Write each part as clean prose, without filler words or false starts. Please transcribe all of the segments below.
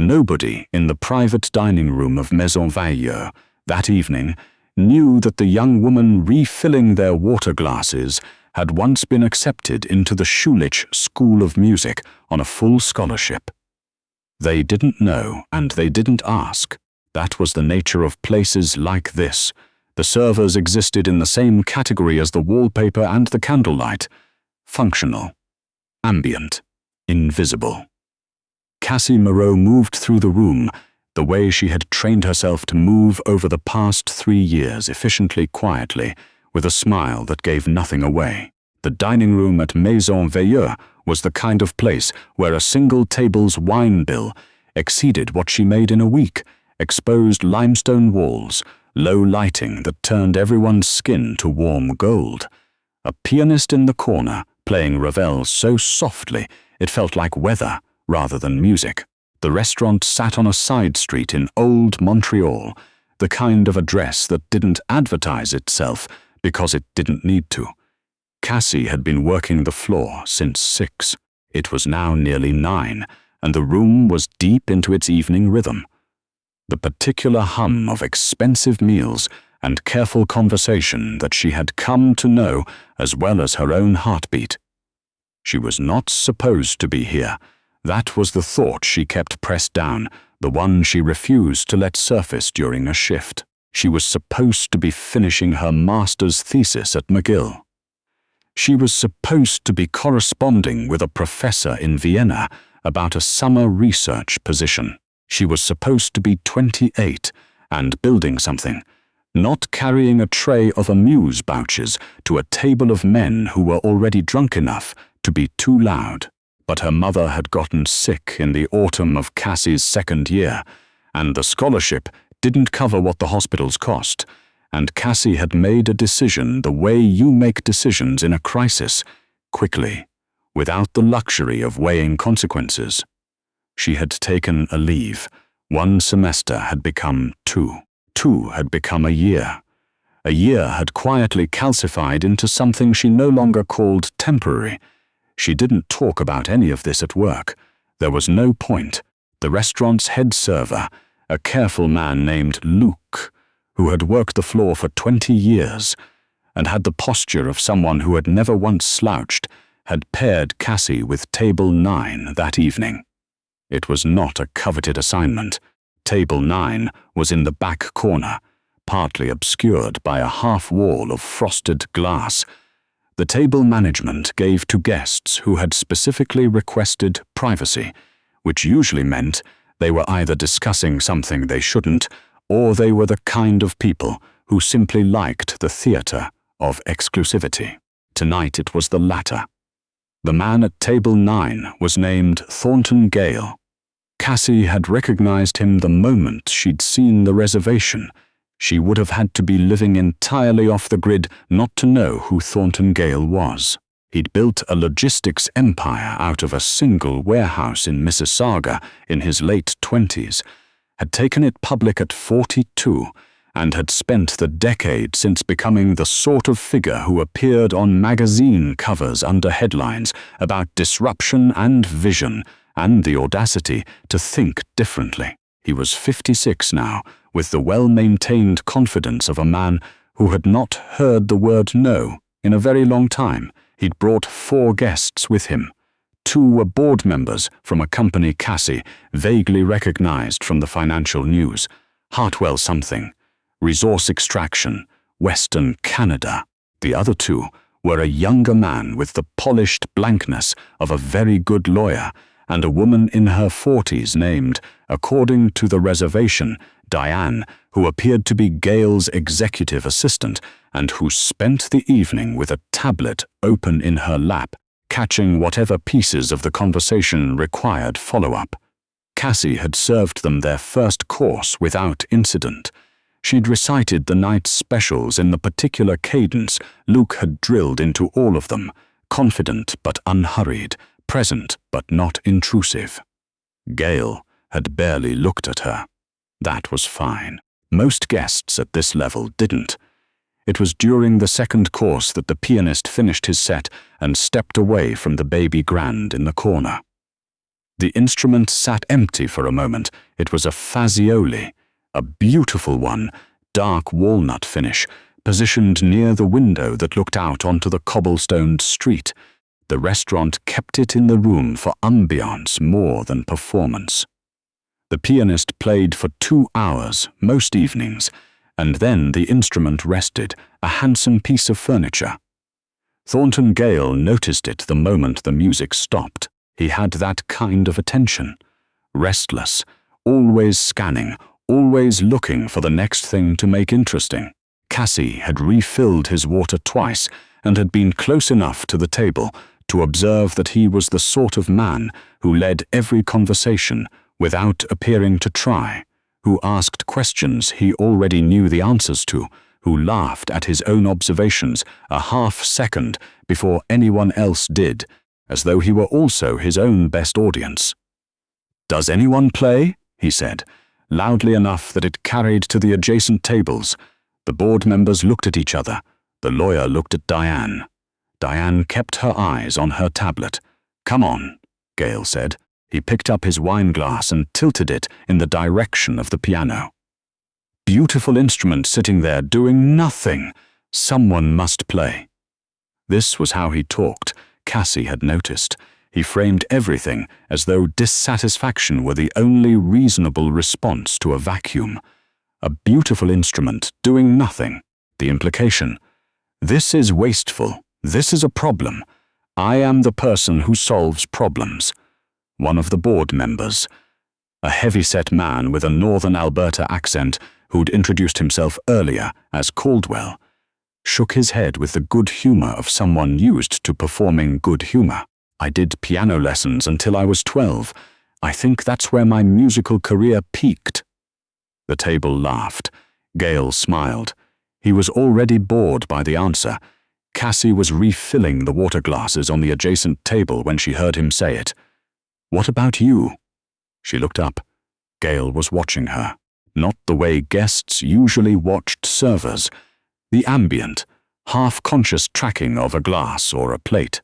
Nobody in the private dining room of Maison Veilleux that evening knew that the young woman refilling their water glasses had once been accepted into the Schulich School of Music on a full scholarship. They didn't know, and they didn't ask. That was the nature of places like this. The servers existed in the same category as the wallpaper and the candlelight: functional, ambient, invisible. Cassie Moreau moved through the room the way she had trained herself to move over the past 3 years, efficiently, quietly, with a smile that gave nothing away. The dining room at Maison Veilleux was the kind of place where a single table's wine bill exceeded what she made in a week: exposed limestone walls, low lighting that turned everyone's skin to warm gold. A pianist in the corner playing Ravel so softly it felt like weather rather than music. The restaurant sat on a side street in old Montreal, the kind of address that didn't advertise itself because it didn't need to. Cassie had been working the floor since 6. It was now nearly 9, and the room was deep into its evening rhythm. The particular hum of expensive meals and careful conversation that she had come to know as well as her own heartbeat. She was not supposed to be here. That was the thought she kept pressed down, the one she refused to let surface during a shift. She was supposed to be finishing her master's thesis at McGill. She was supposed to be corresponding with a professor in Vienna about a summer research position. She was supposed to be 28 and building something, not carrying a tray of amuse-bouches to a table of men who were already drunk enough to be too loud. But her mother had gotten sick in the autumn of Cassie's 2nd year, and the scholarship didn't cover what the hospitals cost, and Cassie had made a decision the way you make decisions in a crisis, quickly, without the luxury of weighing consequences. She had taken a leave. 1 semester had become 2. 2 had become a year. A year had quietly calcified into something she no longer called temporary. She didn't talk about any of this at work. There was no point. The restaurant's head server, a careful man named Luc, who had worked the floor for 20 years and had the posture of someone who had never once slouched, had paired Cassie with table 9 that evening. It was not a coveted assignment. Table 9 was in the back corner, partly obscured by a half wall of frosted glass. The table management gave to guests who had specifically requested privacy, which usually meant they were either discussing something they shouldn't, or they were the kind of people who simply liked the theater of exclusivity. Tonight it was the latter. The man at table 9 was named Thornton Gale. Cassie had recognized him the moment she'd seen the reservation. She would have had to be living entirely off the grid not to know who Thornton Gale was. He'd built a logistics empire out of a single warehouse in Mississauga in his late 20s, had taken it public at 42, and had spent the decade since becoming the sort of figure who appeared on magazine covers under headlines about disruption and vision and the audacity to think differently. He was 56 now, with the well-maintained confidence of a man who had not heard the word no in a very long time. He'd brought 4 guests with him. 2 were board members from a company Cassie vaguely recognized from the financial news: Hartwell something, Resource Extraction, Western Canada. The other 2 were a younger man with the polished blankness of a very good lawyer and a woman in her 40s named, according to the reservation, Diane, who appeared to be Gale's executive assistant and who spent the evening with a tablet open in her lap, catching whatever pieces of the conversation required follow-up. Cassie had served them their first course without incident. She'd recited the night's specials in the particular cadence Luke had drilled into all of them, confident but unhurried, present but not intrusive. Gale had barely looked at her. That was fine. Most guests at this level didn't. It was during the second course that the pianist finished his set and stepped away from the baby grand in the corner. The instrument sat empty for a moment. It was a Fazioli, a beautiful one, dark walnut finish, positioned near the window that looked out onto the cobblestoned street. The restaurant kept it in the room for ambiance more than performance. The pianist played for 2 hours most evenings, and then the instrument rested, a handsome piece of furniture. Thornton Gale noticed it the moment the music stopped. He had that kind of attention. Restless, always scanning, always looking for the next thing to make interesting. Cassie had refilled his water twice and had been close enough to the table to observe that he was the sort of man who led every conversation without appearing to try, who asked questions he already knew the answers to, who laughed at his own observations a half-second before anyone else did, as though he were also his own best audience. "Does anyone play?" he said, loudly enough that it carried to the adjacent tables. The board members looked at each other. The lawyer looked at Diane. Diane kept her eyes on her tablet. "Come on," Gale said. He picked up his wine glass and tilted it in the direction of the piano. Beautiful instrument sitting there doing nothing. Someone must play. This was how he talked, Cassie had noticed. He framed everything as though dissatisfaction were the only reasonable response to a vacuum. A beautiful instrument doing nothing. The implication: this is wasteful. This is a problem. I am the person who solves problems. One of the board members, a heavy-set man with a northern Alberta accent who'd introduced himself earlier as Caldwell, shook his head with the good humor of someone used to performing good humor. "I did piano lessons until I was 12. I think that's where my musical career peaked." The table laughed. Gale smiled. He was already bored by the answer. Cassie was refilling the water glasses on the adjacent table when she heard him say it. "What about you?" She looked up. Gale was watching her. Not the way guests usually watched servers. The ambient, half-conscious tracking of a glass or a plate.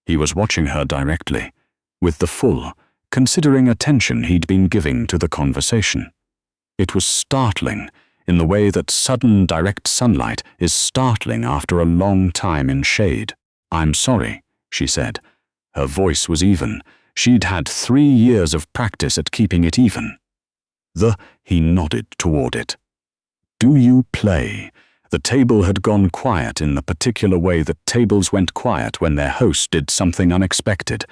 He was watching her directly, with the full, considering attention he'd been giving to the conversation. It was startling, in the way that sudden direct sunlight is startling after a long time in shade. "I'm sorry," she said. Her voice was even. She'd had 3 years of practice at keeping it even. He nodded toward it. "Do you play?" The table had gone quiet in the particular way that tables went quiet when their host did something unexpected.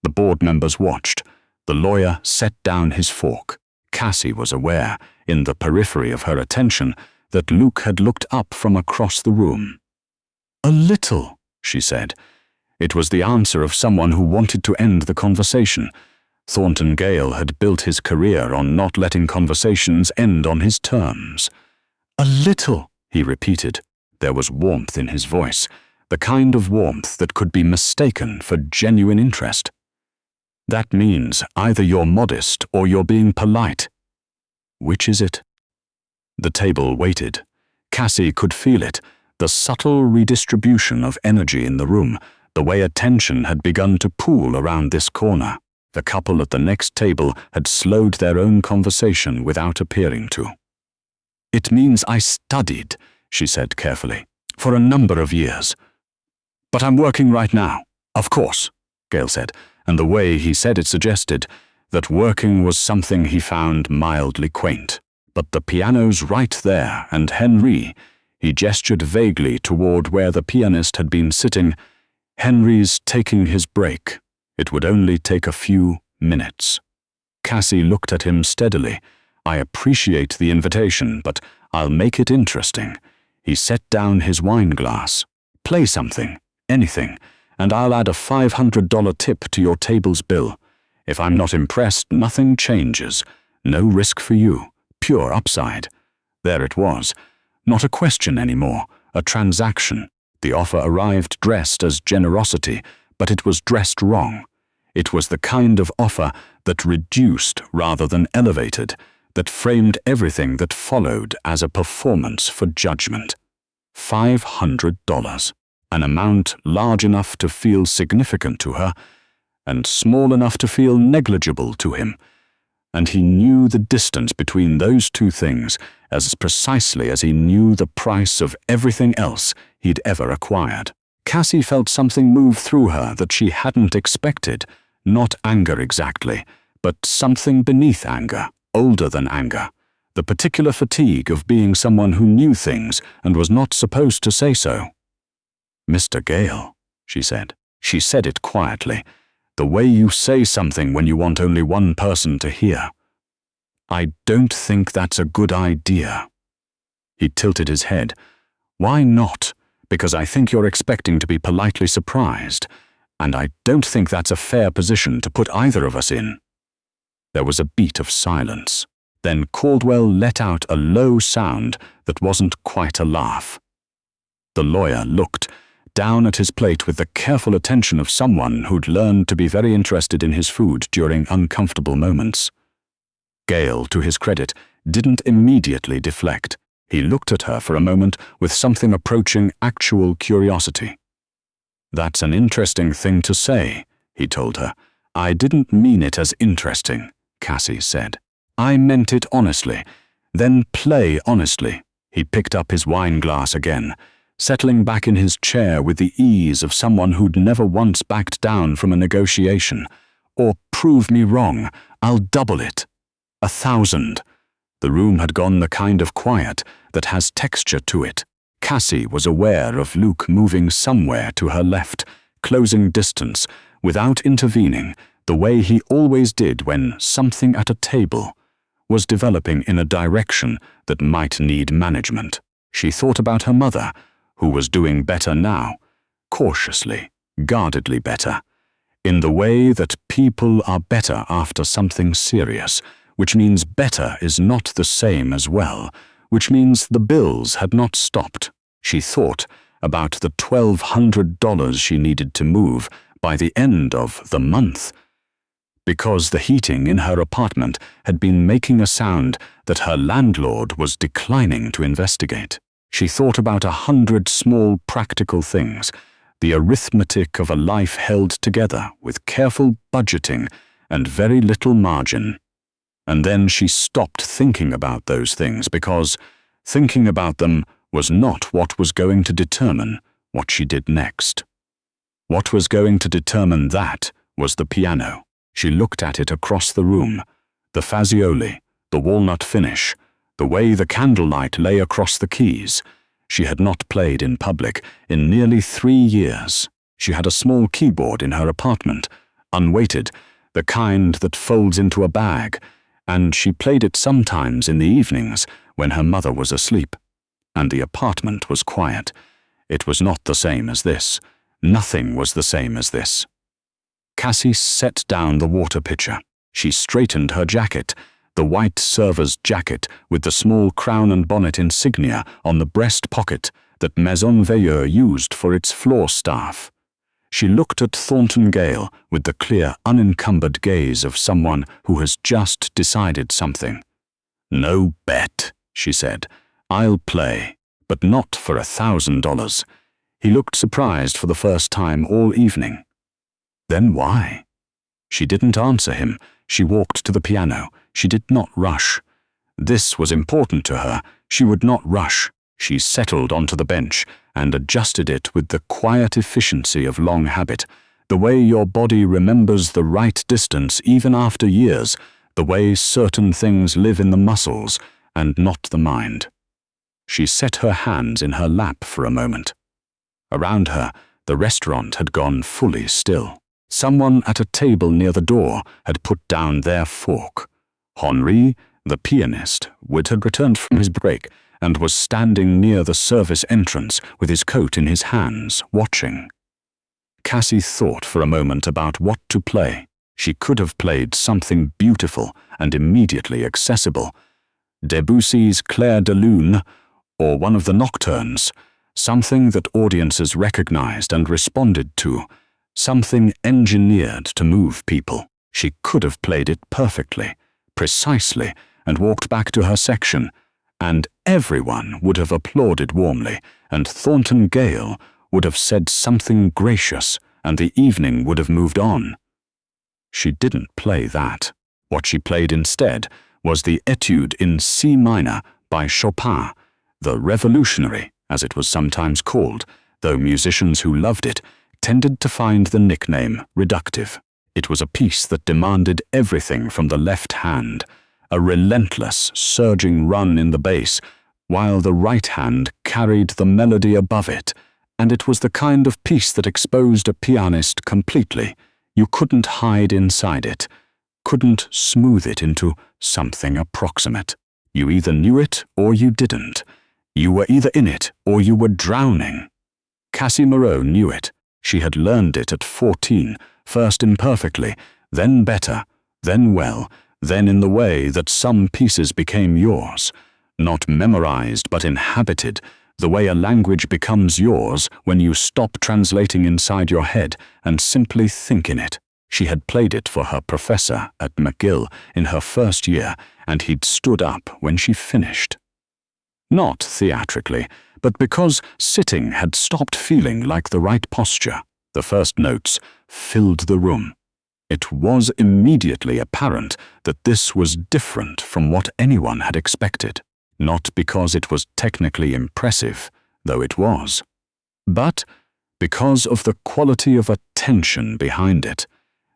The board members watched. The lawyer set down his fork. Cassie was aware, in the periphery of her attention, that Luke had looked up from across the room. "A little," she said. It was the answer of someone who wanted to end the conversation. Thornton Gale had built his career on not letting conversations end on his terms. "A little," he repeated. There was warmth in his voice, the kind of warmth that could be mistaken for genuine interest. "That means either you're modest or you're being polite. Which is it?" The table waited. Cassie could feel it, the subtle redistribution of energy in the room, the way attention had begun to pool around this corner. The couple at the next table had slowed their own conversation without appearing to. "It means I studied," she said carefully, "for a number of years. But I'm working right now." "Of course," Gale said, and the way he said it suggested that working was something he found mildly quaint. "But the piano's right there, and Henry," he gestured vaguely toward where the pianist had been sitting, "Henry's taking his break. It would only take a few minutes." Cassie looked at him steadily. "I appreciate the invitation, but I'll make it interesting." He set down his wine glass. "Play something, anything, and I'll add a $500 tip to your table's bill. If I'm not impressed, nothing changes. No risk for you. Pure upside." There it was. Not a question anymore, a transaction. The offer arrived dressed as generosity, but it was dressed wrong. It was the kind of offer that reduced rather than elevated, that framed everything that followed as a performance for judgment. $500, an amount large enough to feel significant to her, and small enough to feel negligible to him, and he knew the distance between those two things as precisely as he knew the price of everything else he'd ever acquired. Cassie felt something move through her that she hadn't expected, not anger exactly, but something beneath anger, older than anger, the particular fatigue of being someone who knew things and was not supposed to say so. "Mr. Gale," she said. She said it quietly, the way you say something when you want only one person to hear. "I don't think that's a good idea." He tilted his head. "Why not? Because I think you're expecting to be politely surprised, and I don't think that's a fair position to put either of us in." There was a beat of silence. Then Caldwell let out a low sound that wasn't quite a laugh. The lawyer looked down at his plate with the careful attention of someone who'd learned to be very interested in his food during uncomfortable moments. Gale, to his credit, didn't immediately deflect. He looked at her for a moment with something approaching actual curiosity. "That's an interesting thing to say," he told her. "I didn't mean it as interesting," Cassie said. "I meant it honestly. Then play honestly." He picked up his wine glass again, settling back in his chair with the ease of someone who'd never once backed down from a negotiation. "Or prove me wrong, I'll double it. 1,000. The room had gone the kind of quiet that has texture to it. Cassie was aware of Luke moving somewhere to her left, closing distance, without intervening, the way he always did when something at a table was developing in a direction that might need management. She thought about her mother, who was doing better now, cautiously, guardedly better, in the way that people are better after something serious, which means better is not the same as well, which means the bills had not stopped. She thought about the $1,200 she needed to move by the end of the month, because the heating in her apartment had been making a sound that her landlord was declining to investigate. She thought about 100 small practical things, the arithmetic of a life held together with careful budgeting and very little margin. And then she stopped thinking about those things because thinking about them was not what was going to determine what she did next. What was going to determine that was the piano. She looked at it across the room, the Fazioli, the walnut finish, the way the candlelight lay across the keys. She had not played in public in nearly 3 years. She had a small keyboard in her apartment, unweighted, the kind that folds into a bag, and she played it sometimes in the evenings when her mother was asleep, and the apartment was quiet. It was not the same as this. Nothing was the same as this. Cassie set down the water pitcher. She straightened her jacket, the white server's jacket with the small crown and bonnet insignia on the breast pocket that Maison Veilleux used for its floor staff. She looked at Thornton Gale with the clear, unencumbered gaze of someone who has just decided something. "No bet," she said. "I'll play, but not for $1,000. He looked surprised for the first time all evening. "Then why?" She didn't answer him. She walked to the piano. She did not rush. This was important to her. She would not rush. She settled onto the bench and adjusted it with the quiet efficiency of long habit, the way your body remembers the right distance even after years, the way certain things live in the muscles and not the mind. She set her hands in her lap for a moment. Around her, the restaurant had gone fully still. Someone at a table near the door had put down their fork. Henri, the pianist, had returned from his break and was standing near the service entrance with his coat in his hands, watching. Cassie thought for a moment about what to play. She could have played something beautiful and immediately accessible. Debussy's Clair de Lune, or one of the nocturnes, something that audiences recognized and responded to, something engineered to move people. She could have played it perfectly, precisely, and walked back to her section, and everyone would have applauded warmly, and Thornton Gale would have said something gracious, and the evening would have moved on. She didn't play that. What she played instead was the Etude in C minor by Chopin, the Revolutionary, as it was sometimes called, though musicians who loved it tended to find the nickname reductive. It was a piece that demanded everything from the left hand, a relentless, surging run in the bass, while the right hand carried the melody above it, and it was the kind of piece that exposed a pianist completely. You couldn't hide inside it, couldn't smooth it into something approximate. You either knew it or you didn't. You were either in it or you were drowning. Cassie Moreau knew it. She had learned it at 14, first imperfectly, then better, then well, then in the way that some pieces became yours, not memorized but inhabited, the way a language becomes yours when you stop translating inside your head and simply think in it. She had played it for her professor at McGill in her first year, and he'd stood up when she finished. Not theatrically, but because sitting had stopped feeling like the right posture. The first notes filled the room. It was immediately apparent that this was different from what anyone had expected, not because it was technically impressive, though it was, but because of the quality of attention behind it.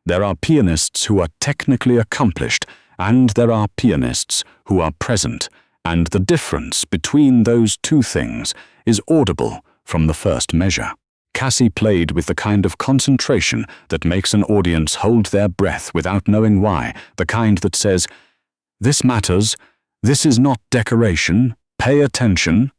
There are pianists who are technically accomplished, and there are pianists who are present, and the difference between those two things is audible from the first measure. Cassie played with the kind of concentration that makes an audience hold their breath without knowing why, the kind that says, "This matters, this is not decoration, pay attention."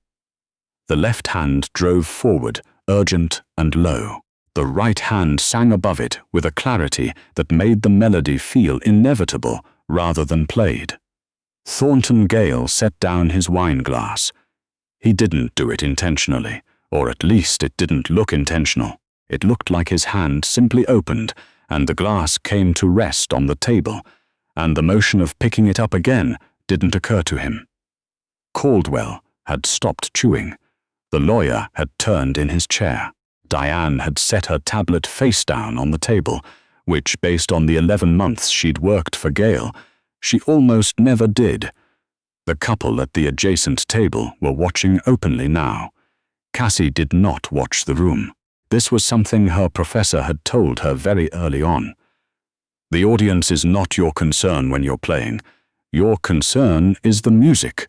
The left hand drove forward, urgent and low. The right hand sang above it with a clarity that made the melody feel inevitable rather than played. Thornton Gale set down his wine glass. He didn't do it intentionally, or at least it didn't look intentional. It looked like his hand simply opened, and the glass came to rest on the table, and the motion of picking it up again didn't occur to him. Caldwell had stopped chewing. The lawyer had turned in his chair. Diane had set her tablet face down on the table, which, based on the 11 months she'd worked for Gale, she almost never did. The couple at the adjacent table were watching openly now. Cassie did not watch the room. This was something her professor had told her very early on. The audience is not your concern when you're playing. Your concern is the music.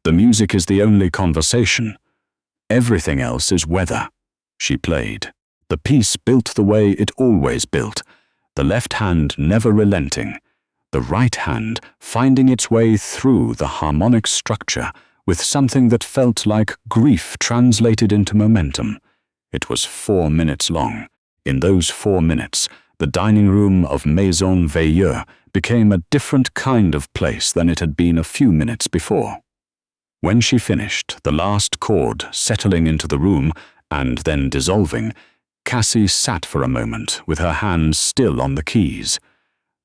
The music is the only conversation. Everything else is weather. She played. The piece built the way it always built, the left hand never relenting, the right hand finding its way through the harmonic structure with something that felt like grief translated into momentum. It was 4 minutes long. In those 4 minutes, the dining room of Maison Veilleux became a different kind of place than it had been a few minutes before. When she finished, the last chord settling into the room and then dissolving, Cassie sat for a moment with her hands still on the keys.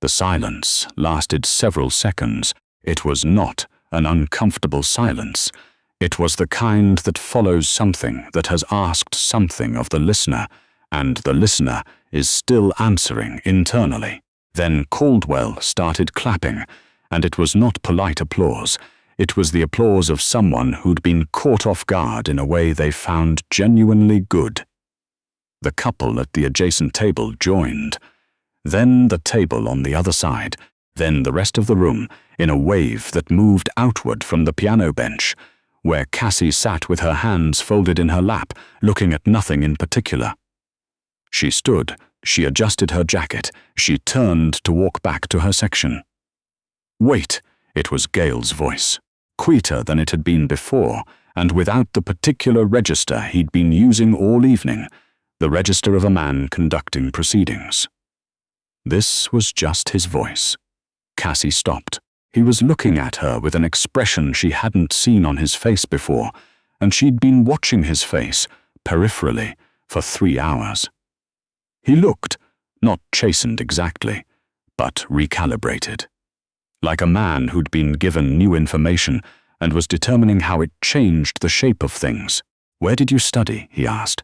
The silence lasted several seconds. It was not an uncomfortable silence. It was the kind that follows something that has asked something of the listener, and the listener is still answering internally. Then Caldwell started clapping, and it was not polite applause. It was the applause of someone who'd been caught off guard in a way they found genuinely good. The couple at the adjacent table joined. Then the table on the other side, then the rest of the room, in a wave that moved outward from the piano bench, where Cassie sat with her hands folded in her lap, looking at nothing in particular. She stood, she adjusted her jacket, she turned to walk back to her section. "Wait," it was Gale's voice, quieter than it had been before, and without the particular register he'd been using all evening, the register of a man conducting proceedings. This was just his voice. Cassie stopped. He was looking at her with an expression she hadn't seen on his face before, and she'd been watching his face, peripherally, for 3 hours. He looked, not chastened exactly, but recalibrated. Like a man who'd been given new information and was determining how it changed the shape of things. "Where did you study?" he asked.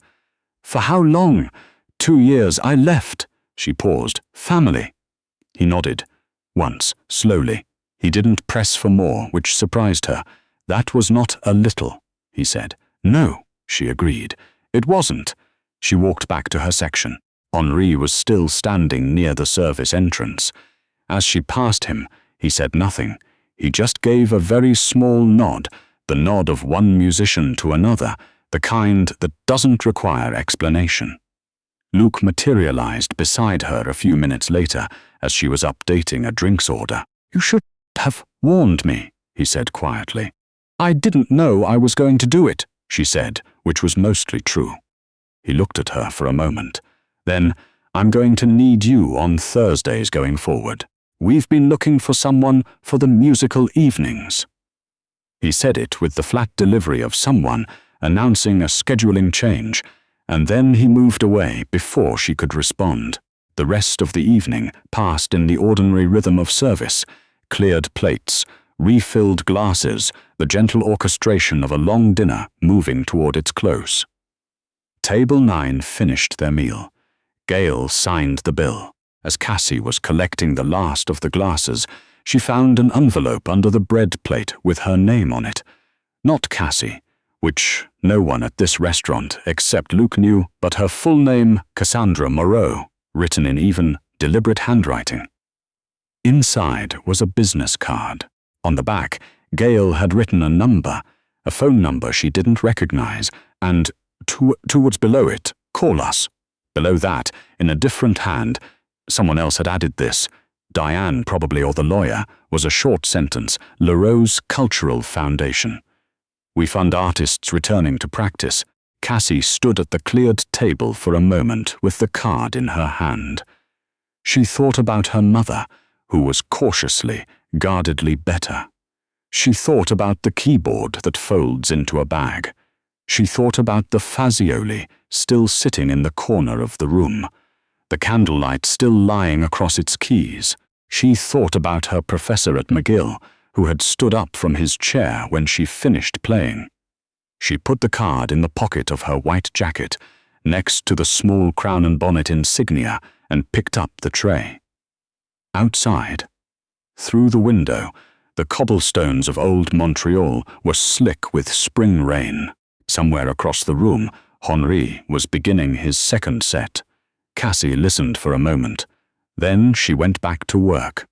"For how long?" 2 years. I left." She paused. "Family?" He nodded. Once, slowly. He didn't press for more, which surprised her. That was not a little, he said. No, she agreed. It wasn't. She walked back to her section. Henri was still standing near the service entrance. As she passed him, he said nothing. He just gave a very small nod, the nod of one musician to another, the kind that doesn't require explanation. Luc materialized beside her a few minutes later as she was updating a drinks order. You should have warned me, he said quietly. I didn't know I was going to do it, she said, which was mostly true. He looked at her for a moment. Then, I'm going to need you on Thursdays going forward. We've been looking for someone for the musical evenings. He said it with the flat delivery of someone announcing a scheduling change, and then he moved away before she could respond. The rest of the evening passed in the ordinary rhythm of service, cleared plates, refilled glasses, the gentle orchestration of a long dinner moving toward its close. Table 9 finished their meal. Gail signed the bill. As Cassie was collecting the last of the glasses, she found an envelope under the bread plate with her name on it. Not Cassie, which no one at this restaurant except Luc knew, but her full name, Cassie Moreau, written in even, deliberate handwriting. Inside was a business card. On the back, Gail had written a number, a phone number she didn't recognize, and towards below it, call us. Below that, in a different hand, someone else had added this. Diane, probably, or the lawyer, was a short sentence, Leroux's Cultural Foundation. We fund artists returning to practice. Cassie stood at the cleared table for a moment with the card in her hand. She thought about her mother, who was cautiously, guardedly better. She thought about the keyboard that folds into a bag. She thought about the Fazioli still sitting in the corner of the room, the candlelight still lying across its keys. She thought about her professor at McGill, who had stood up from his chair when she finished playing. She put the card in the pocket of her white jacket, next to the small crown and bonnet insignia, and picked up the tray. Outside, through the window, the cobblestones of old Montreal were slick with spring rain. Somewhere across the room, Henri was beginning his second set. Cassie listened for a moment. Then she went back to work.